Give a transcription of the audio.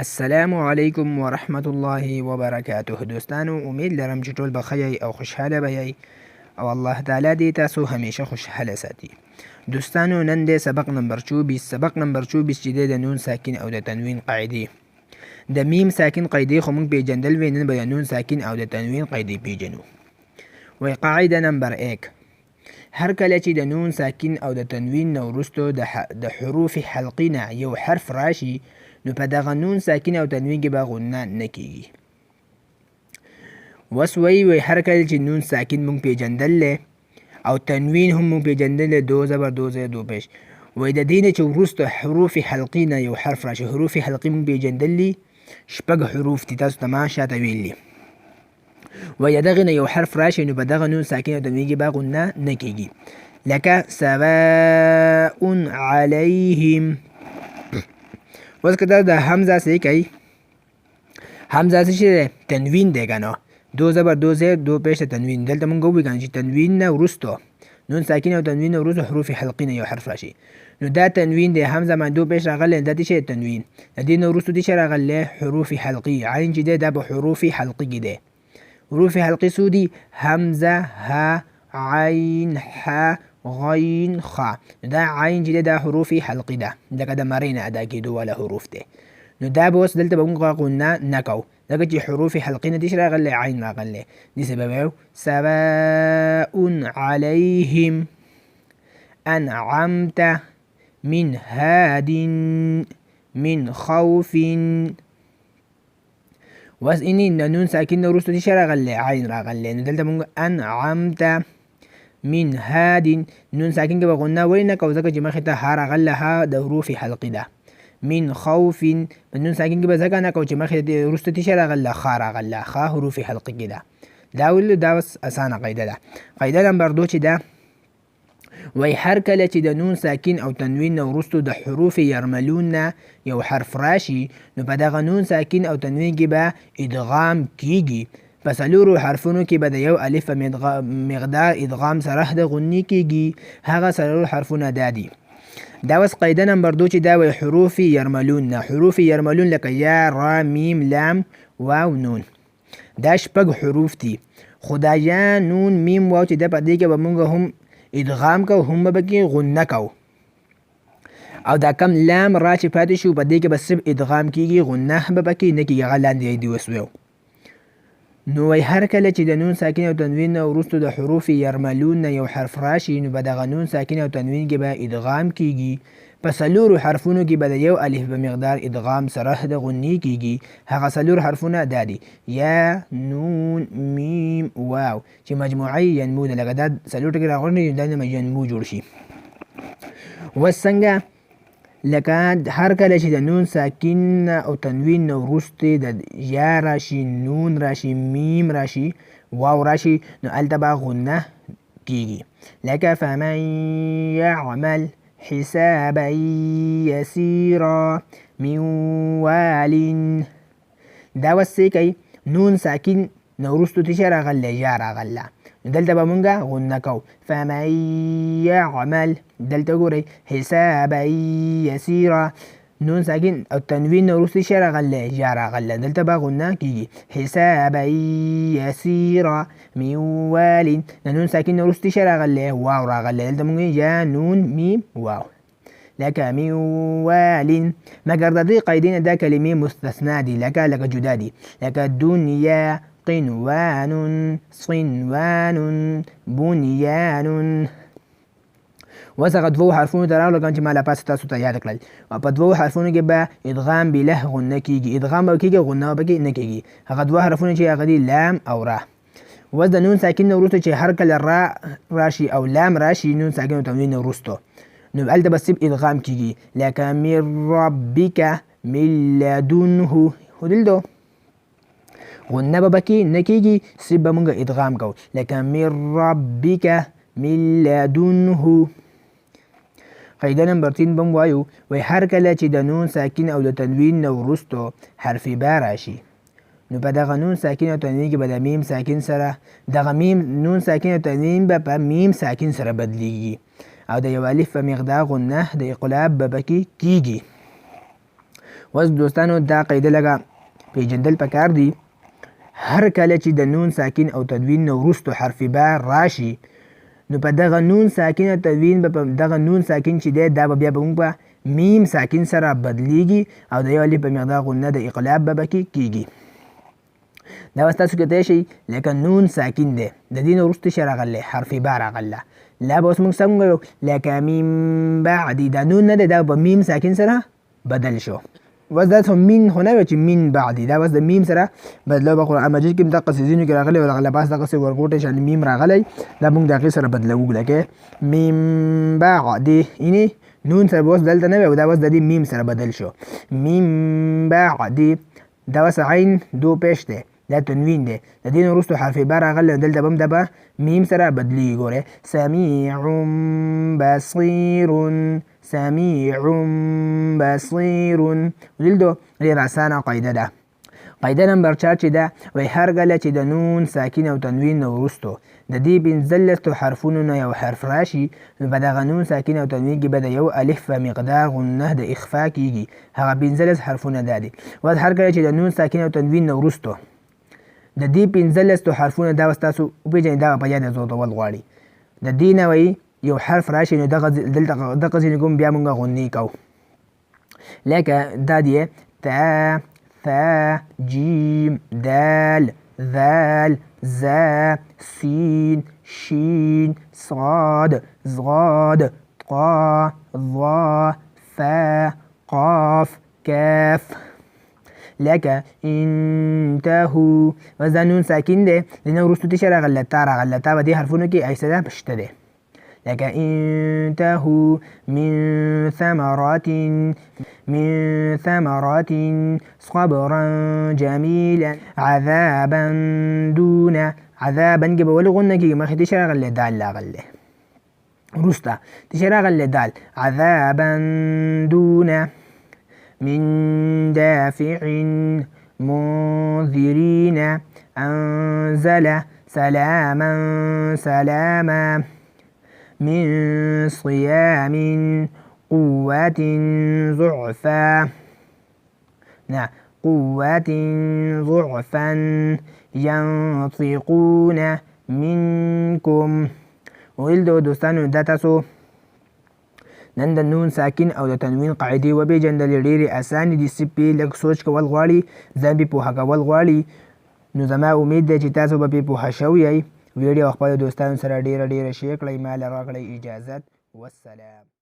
السلام علیکم ورحمت الله وبرکاته. دوستانو، امید لرم چې ټول بخیر او خوشحاله به او الله تعالی دې تاسو همیشه خوشحاله ساتي. دوستانو، نن د سبق نمبر 24 چې د نون ساکن او د تنوین قاعدې. د میم ساکن قاعدې خو موږ پیژندل وې، نن به د نون ساکن او د تنوین قاعدې پیژنو. وی قاعده نمبر 1: هر کله چې د نون ساکن او د تنوین نه وروسته د حروف حلقي نه یو حرف راشي، نو په دغه نون ساکن او تنوین کې به غنه نه کیږي. اوس وی هر کله چې نون ساکن موږ پیژندل او تنوین هم موږ پیژندل، دو زبر دو زیر دو پیش. وی د دې نه چې وروسته حروف حلقي نه یو حرف راشي، حروف حلقي موږ پیژندل شپږ حروف دي، تاسو ته ما شاته ویلي. وی دغه نه یو حرف راشي، نو په دغه نون ساکن او تنوین کې به غنه نه کیږي. لکه سواء علیهم. اوس که د حمزه څه کوي، حمزه څه تنوین دی که نه، دو زبر دو زیر دو پیش تنوین. دلته مونږ ووایو کنه چې تنوین نه وروسته نون ساکن او تنوین نه وروسته حروف حلقي نه یو حرف راشي، نو دا تنوین دی. حمزه باندې دو پیش راغلی، دا څه تنوین. د دې نه وروسته څه راغلی؟ حروف حلقي. عین چې دی دا به حروف حلقي کې دی. حروف حلقي څو دي؟ حمزه، ها، عین، ح، غین، خ. دا عین چې دی دا حروف حلقي ده، لکه د مرۍ نه ادا کېدو والا حروف دی. نو دا به اوس دلته به موږ غنه نه کوو، ځکه چې حروف حلقي نه دې راغلی، عین راغلی. داسې به وایو سواء علیهم انعمت من هاد من خوف. اوس اینې د نون ساکن نه وروسته څه راغلی؟ عین راغلی. نو دلته موږ انعمت من هاد نون ساکن کې به غنه ولې نه کوو؟ ځکه چې مخې ته ها راغله، ها د حروف حلقي ده. من خوف په نون ساکن کې به ځکه نه کوو چې مخې ته وروسته څه راغله؟ خ راغله. خ حروف حلقي کې ده. دا ولې؟ دا اوس اسانه قاعده ده. قاعده نمبر 2 چې ده، وی هر کله چې د نون ساکن او تنوین نه وروسته د حروف یرملون نه یو حرف راشي، نو په دغه نون ساکن او تنوین کې به ادغام کیږي. په څلورو حرفونو کې به د یو الف په مقدار ادغام سره د غنې کیږي. هغه څلور حرفونه دا دي. دا اوس قاعده نمبر 2 چې دا وی حروف یرملون نه. حروف یرملون لکه یا، را، میم، لام، واو، نون. دا شپږ حروف دي. خو دا یا، نون، میم، واو چې دا په دې کې به موږ هم ادغام کوو، هم به پکې غنه کوو. او دا کم لام، را چې پاتې شو، په دې کې به صرف ادغام کیږي، غنه به پکې نه کیږي. هغه لاندې دی اوس ویو. نو وی هر کله چې د نون ساکن او تنوین نه وروسته د حروف یرملون نه یو حرف راشي، نو به دغه نون ساکن او تنوین کې به ادغام کیږي. په څلورو حرفونو کې به د یو الف په مقدار ادغام سره د غنې کیږي. هغه څلور حرفونه دا دي: یا، نون، میم، واو، چې مجموعي ینمو ده. لکه دا څلور ټکي راغونډي، دا ینمو جوړ شي. اوس څنګه؟ لکه هر کله چې د نون ساکن او تنوین نه وروسته د یا راشي، نون راشي، میم راشي، واو راشي، نو هلته به غنه کیږي. لکه فمن یعمل حسابا یسیرا من وال. دا اوس څه کوي؟ نون ساکن نه وروسته څه راغلی؟ یا راغله. دلته به مونږ غنه کوو. فمن یعمل، دلته ګورئ، حسابا یسیرا، نون ساکن او تنوین نه وروسته څه راغلی؟ یا راغله. دلته به غنه کیږي. حسابا یسیرا من وال، د نون ساکن نه وروسته څه راغلی؟ واو راغلی. دلته مونږ یا، نون، میم، واو. لکه من وال. مګر د دې قاعدې نه دا کلمې مستثنا دي، لکه جدا دي. لکه دنیا، قنوان، صنوان، بنیان. اوس هغه دوو حرفونو ته راغلو چې ما لا پاسه تاسو ته یاد کړل. په دوو حرفونو کې به ادغام بله غنه کیږي. ادغام به کیږي، غنه به نه کیږي. هغه دوه حرفونه چې هغه دي لام او را. اوس د نون ساکن نه وروسته چې هر کله را راشي او لام راشي، نون ساکن او تنوین نه وروسته، نو هلته به صرف ادغام کیږي. لکه من ربک من لدنه، خو دلته غنه به پکې نه کیږي، صرف به مونږ ادغام کوو. لکه من ربک من لدنه. قاعده نمبر 3 به وایو، وی هر کله چې د نون ساکن او د تنوین نه وروسته حرف با راشي، نو په دغه نون ساکن او تنوین کې به د میم ساکن سره دغه نون ساکن او تنوین به په میم ساکن سره بدلیږي، او د یو الف په مقدار غنه د اقلاب به پکې کیږي. اوس دوستانو دا قاعده لږه پیژندل پکار دي. هر کله چې د نون ساکن او تنوین نه وروستو حرف با راشي نو په دغه نون ساکن او تنوین به په دغه نون ساکن چې دی دا به بیا به موږ په میم ساکن سره بدلیږي او د یو الف په مقدار غنه د اقلاب به پکې کیږي. دا اوس تاسو کتلی شئ لکه نون ساکن دی د دې نه وروسته څه راغلی حرف با راغله. لا به اوس موږ څنګه وایو لکه میم بعدي دا نون نه دی دا په میم ساکن سره بدل شو. اوس دا من خو نه وی چې من بعدي دا اوس د میم سره بدلو. په قرآن مجید کې هم دغسې ځینو کې راغلی او هغه لباس دغسې ورغوټی شان میم راغلی دا موږ د هغې سره بدلوو لکه میم بعدي یعنې نون سره به اوس دلته نه وی او دا اوس د دې میم سره بدل شو. میم بعدي دا اوس عین دو پیش دی دا تنوین دی د دې نه وروستو حرف با راغلی دلته به هم دا به میم سره بدلیږي. ګورئ سمیع بصیر سمیع بصیر. دلته ډېره اسانه قاعده ده. قاعده نمبر 4 چې ده وایي هر کله چې د نون ساکن او تنوین نه وروستو د دې 15 حرفونو نه یو حرف راشي نو په دغه نون ساکن او تنوین کې به د یو الف په مقدار غنه د اخفا کیږي. هغه 15 حرفونه دا دي. اوس هر کله چې د نون ساکن او تنوین نه وروستو د دې 15 حرفونه دا اوس تاسو وپېژنئ دغه په یاد ځودول غواړي. د دې نه وایي یو حرف راشي نو دغه ځینې کوم بیا موږ غنې کوو لکه دا دی تا ثا جیم دال ذال زا سین شین صاد ضاد طا ظا فا قاف کاف. لکه انتهو اوس دا نون ساکن دی د نه وروستو څه راغله تا راغله تا په دې حرفونو کې ایسته ده شته دی لکه انتهو من ثمرات صبرا جمیلا عذابا دون عذابا کې به ولې غنه کېږي مخکې څه راغلی دال راغلی وروسته څه راغلی دال عذابا دون من دافع منذرين أنزل سلاما من صيام قوة ضعفا ينطقون منكم. ویل دوستانو دا تاسو نن د نون ساکن او د تنوین قاعدې وپېژندلې ډېرې اسانې دي. صرف پې لږ سوچ کول غواړي ځان پې پوهه کول غواړي. نو زما امید دی چې تاسو به پې پوهه شوي یئ. ویډیو خپلو دوستانو سره ډېره شیر کړئ. ما له راکړئ اجازت. والسلام.